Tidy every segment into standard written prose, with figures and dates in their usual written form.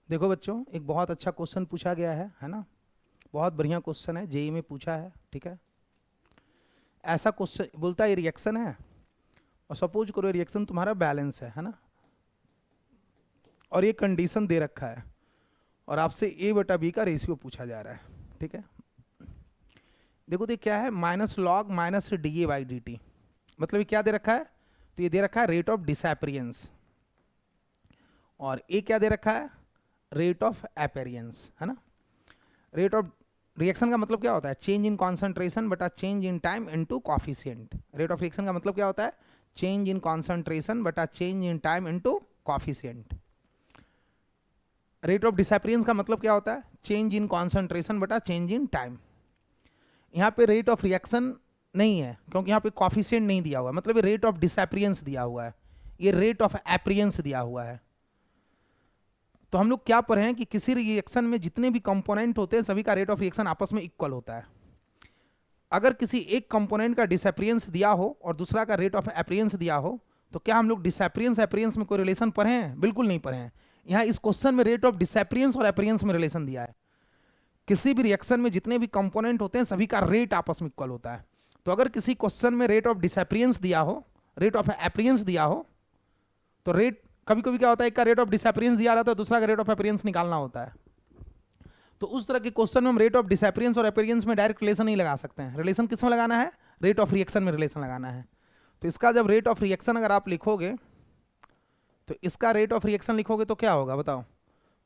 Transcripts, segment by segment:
देखो बच्चों, एक बहुत अच्छा क्वेश्चन पूछा गया है ना। बहुत बढ़िया क्वेश्चन है, जेई में पूछा है। ठीक है, ऐसा क्वेश्चन बोलता है ये रिएक्शन है, और सपोज करो रिएक्शन तुम्हारा बैलेंस है ना, और ये कंडीशन दे रखा है, और आपसे ए बटा बी का रेशियो पूछा जा रहा है। ठीक है, देखो तो ये क्या है, minus log minus d A by d T. मतलब ये क्या दे रखा है, तो ये दे रखा है रेट ऑफ डिसएपरियंस, और ए क्या दे रखा है, रेट ऑफ एपेरियंस, है ना। रेट ऑफ रिएक्शन का मतलब क्या होता है, चेंज इन कॉन्सेंट्रेशन बटा change in time into coefficient. Rate of reaction का मतलब क्या होता है, चेंज इन कॉन्सेंट्रेशन बटा change in time into coefficient. Rate of disappearance का मतलब क्या होता है, चेंज इन कॉन्सेंट्रेशन बटा चेंज इन टाइम। यहाँ पे रेट ऑफ रिएक्शन नहीं है क्योंकि यहाँ पे कॉफिशिएंट नहीं दिया हुआ है, मतलब ये रेट ऑफ डिसएपरियंस दिया हुआ है, ये रेट ऑफ एपरियंस दिया हुआ है। तो हम लोग क्या पढ़े हैं कि किसी रिएक्शन में जितने भी कंपोनेंट होते हैं सभी का रेट ऑफ रिएक्शन आपस में इक्वल होता है। अगर किसी एक कंपोनेंट का डिसएपरियंस दिया हो और दूसरा का रेट ऑफ एपरियंस दिया हो, तो क्या हम लोग डिसएपरियंस एपरियंस में कोई रिलेशन पढ़े हैं? बिल्कुल नहीं पढ़े हैं। यहाँ इस क्वेश्चन में रेट ऑफ डिसएपरियंस और एपरियंस में रिलेशन दिया है। किसी भी रिएक्शन में जितने भी कंपोनेंट होते हैं सभी का रेट आपस में इक्वल होता है। तो अगर किसी क्वेश्चन में रेट ऑफ डिसएपरियंस दिया हो, रेट ऑफ एपरियंस दिया हो, तो रेट कभी कभी क्या होता है, एक का रेट ऑफ डिसएपरियंस दिया रहता है, दूसरा का रेट ऑफ एपरियंस निकालना होता है। तो उस तरह के क्वेश्चन में हम रेट ऑफ डिसएपरियंस और एपरियंस में डायरेक्ट रिलेशन नहीं लगा सकते हैं। रिलेशन किस में लगाना है, रेट ऑफ रिएक्शन में रिलेशन लगाना है। तो इसका जब रेट ऑफ रिएक्शन अगर आप लिखोगे, तो इसका रेट ऑफ रिएक्शन लिखोगे तो क्या होगा बताओ।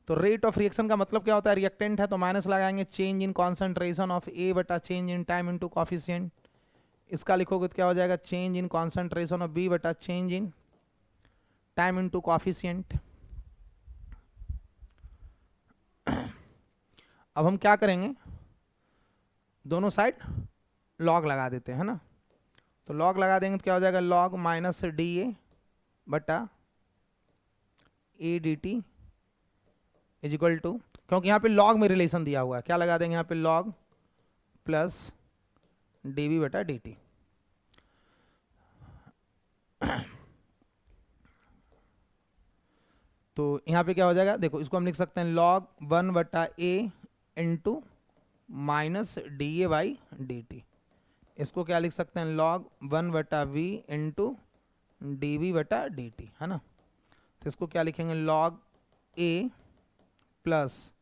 तो रेट ऑफ रिएक्शन का मतलब क्या होता है, रिएक्टेंट है तो माइनस लगाएंगे change in concentration of A बटा change in time into coefficient. इसका लिखोगे तो क्या हो जाएगा, change in concentration of B बटा change in time into coefficient. अब हम क्या करेंगे, दोनों साइड लॉग लगा देते हैं ना। तो लॉग लगा देंगे तो क्या हो जाएगा, लॉग माइनस डी ए बटा a d t is equal to, क्योंकि यहाँ पे लॉग में रिलेशन दिया हुआ है, क्या लगा देंगे यहाँ पे, लॉग प्लस डी वी बटा डी टी। तो यहाँ पे क्या हो जाएगा, देखो इसको हम लिख सकते हैं लॉग 1 बटा A into minus d A by d t. इसको क्या लिख सकते हैं, लॉग 1 बटा वी इंटू डी वी बटा डी टी, है ना। तो इसको क्या लिखेंगे, log A plus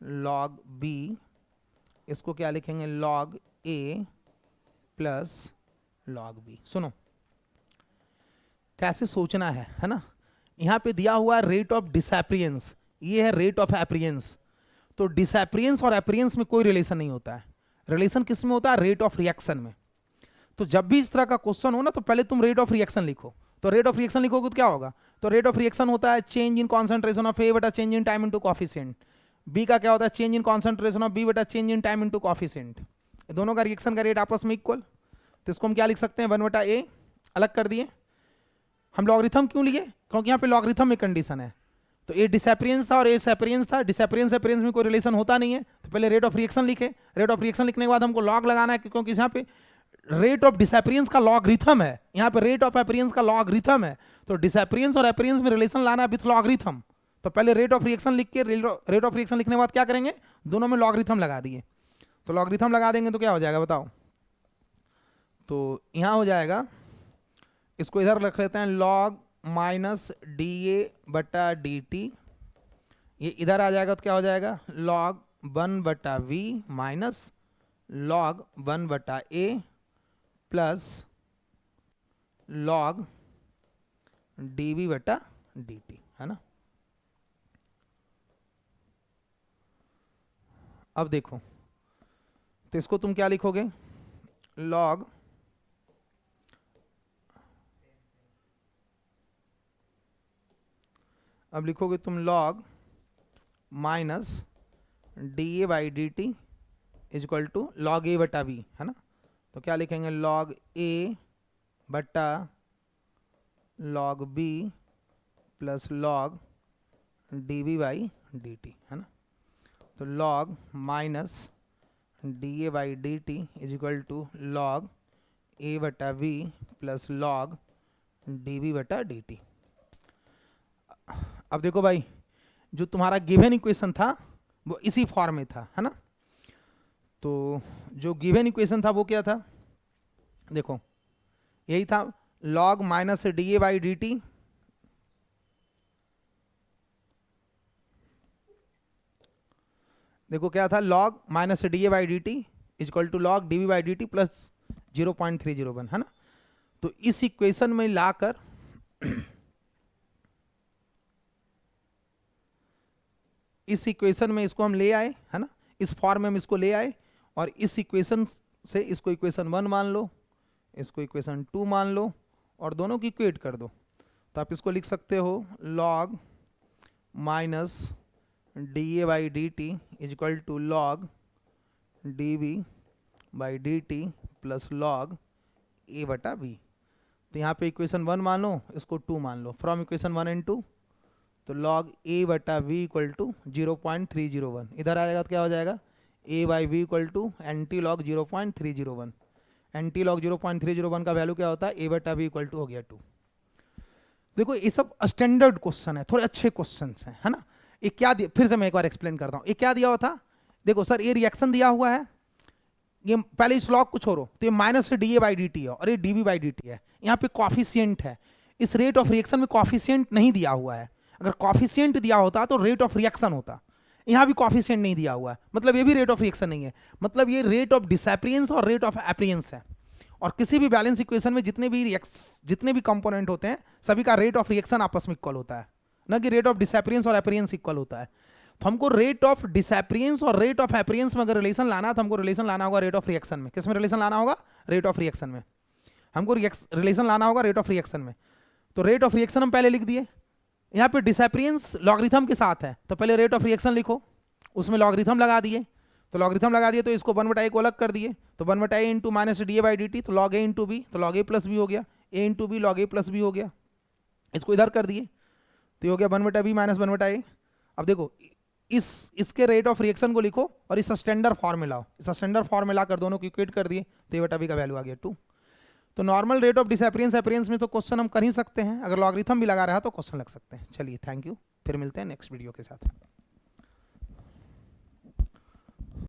log B. इसको क्या लिखेंगे, log A plus log B. सुनो कैसे सोचना है ना। यहाँ पे दिया हुआ है रेट ऑफ डिसएपरियंस, ये है रेट ऑफ एपरियंस। तो डिसएपरियंस और एपरियंस में कोई रिलेशन नहीं होता है। रिलेशन किस में होता है, रेट ऑफ रिएक्शन में। तो जब भी इस तरह का क्वेश्चन हो ना, तो पहले तुम रेट ऑफ रिएक्शन लिखो। तो रेट ऑफ रिएक्शन लिखोगे तो क्या होगा, तो रेट ऑफ रिएक्शन होता है change in concentration of A बटा change in time into coefficient. B का क्या होता है, change in concentration of B बटा change in time into coefficient. दोनों का रिएक्शन का रेट आपस में इक्वल। तो इसको हम क्या लिख सकते हैं, 1 बटा ए अलग कर दिए। हम लॉगरिथम क्यों लिए, क्योंकि यहाँ पे लॉगरिथम में कंडीशन है। तो ए डिसएपरियंस था और ए सेपरियंस था, डिसएपरियंस एपरियंस में कोई रिलेशन होता नहीं है। तो पहले रेट ऑफ रिएक्शन लिखे, रेट ऑफ रिएक्शन लिखने के बाद हमको लॉग लगाना है, क्योंकि यहाँ पे रेट ऑफ डिसएपरियंस का लॉगरिथम है, यहाँ पे रेट ऑफ एपरियंस का लॉगरिथम है। तो डिसएपरियंस और एपरियंस में रिलेशन लाना है विथ लॉगरिथम। तो पहले रेट ऑफ रिएक्शन लिख के, रेट ऑफ रिएक्शन लिखने के बाद क्या करेंगे, दोनों में लॉगरिथम लगा दिए। तो लॉगरिथम लगा देंगे तो क्या हो जाएगा बताओ। तो यहाँ हो जाएगा, इसको इधर रख लेते हैं, लॉग माइनस डी ए बटा डी टी। ये इधर आ जाएगा तो क्या हो जाएगा, लॉग 1 बटा वी माइनस लॉग 1 बटा ए प्लस लॉग डी वी बटा डी टी, है ना। अब देखो, तो इसको तुम क्या लिखोगे, लॉग अब लिखोगे तुम log minus d A by d t is equal to log A बटा बी, है ना। तो क्या लिखेंगे, लॉग ए बटा log B plus log d B by d t, है ना। तो log minus d A by d t is equal to log A बटा B plus log d B बटा डी टी। अब देखो भाई, जो तुम्हारा गिवन इक्वेशन था वो इसी फॉर्म में था, है ना। तो जो गिवन इक्वेशन था वो क्या था, देखो यही था, log minus d A by d t, देखो क्या था, log minus d A by d t is equal to log d v by d t plus 0.301, है ना। तो इस इक्वेशन में लाकर इस इक्वेशन में इसको हम ले आए, है ना, इस फॉर्म में हम इसको ले आए, और इस इक्वेशन से इसको इक्वेशन 1 मान लो, इसको इक्वेशन 2 मान लो, और दोनों की इक्वेट कर दो। तो आप इसको लिख सकते हो log minus d A by d t is equal to log d v by d t plus log a बटा बी। तो यहाँ पे इक्वेशन 1 मान लो, इसको 2 मान लो, फ्रॉम इक्वेशन 1 एंड 2, तो log ए बटा वी इक्वल टू 0.301, इधर आ जाएगा तो क्या हो जाएगा, A by V equal to anti log 0.301, anti log 0.301 का वैल्यू क्या होता है, ए बटा वी इक्वल टू हो गया 2। देखो ये सब स्टैंडर्ड क्वेश्चन है, थोड़े अच्छे क्वेश्चन हैं, है ना। ये क्या दिया, फिर से मैं एक बार एक्सप्लेन करता हूँ, ये क्या दिया हुआ था, देखो सर ये रिएक्शन दिया हुआ है, ये पहले इस लॉग को छोड़ो, तो ये minus d A by d t है और ये d v by d t है, यहाँ पे कॉफिशिएंट है, इस रेट ऑफ रिएक्शन में कॉफिशिएंट नहीं दिया हुआ है, अगर कॉफिशिएंट दिया होता तो रेट ऑफ रिएक्शन होता, यहाँ भी कॉफिशिएंट नहीं दिया हुआ है, मतलब ये भी रेट ऑफ रिएक्शन नहीं है, मतलब ये रेट ऑफ डिसएपरियंस और रेट ऑफ एपरियंस है। और किसी भी बैलेंस इक्वेशन में जितने भी कंपोनेंट होते हैं सभी का रेट ऑफ रिएक्शन आपस में इक्वल होता है, ना कि रेट ऑफ डिसएपरियंस और एपरियंस इक्वल होता है। तो हमको रेट ऑफ डिसएपरियंस और रेट ऑफ एपरियंस में अगर रिलेशन लाना तो हमको रिलेशन लाना होगा रेट ऑफ रिएक्शन में। किस में रिलेशन लाना होगा, रेट ऑफ रिएक्शन में, हमको रिलेशन लाना होगा रेट ऑफ रिएक्शन में। तो रेट ऑफ रिएक्शन हम पहले लिख दिए, यहाँ पे डिसएपरियंस लॉगरिथम के साथ है, तो पहले रेट ऑफ रिएक्शन लिखो, उसमें लॉगरिथम लगा दिए, तो लॉगरिथम लगा दिए तो इसको 1/a को अलग कर दिए, तो 1/a into minus d A by d t, तो log a इंटू बी, तो log a प्लस बी हो गया, a into b log a plus b हो गया, इसको इधर कर दिए तो ये हो गया 1/b माइनस 1/a। अब देखो इसके रेट ऑफ रिएक्शन को लिखो और इस स्टैंडर्ड फॉर्म में लाओ, इस स्टैंडर्ड फॉर्म में लाकर दोनों को इक्वेट कर दिए, तो a/b का वैल्यू आ गया 2। तो नॉर्मल रेट ऑफ डिसएपरियंस एपरियंस में तो क्वेश्चन हम कर ही सकते हैं, अगर लॉगरिथम भी लगा रहा है तो क्वेश्चन लग सकते हैं। चलिए थैंक यू, फिर मिलते हैं नेक्स्ट वीडियो के साथ।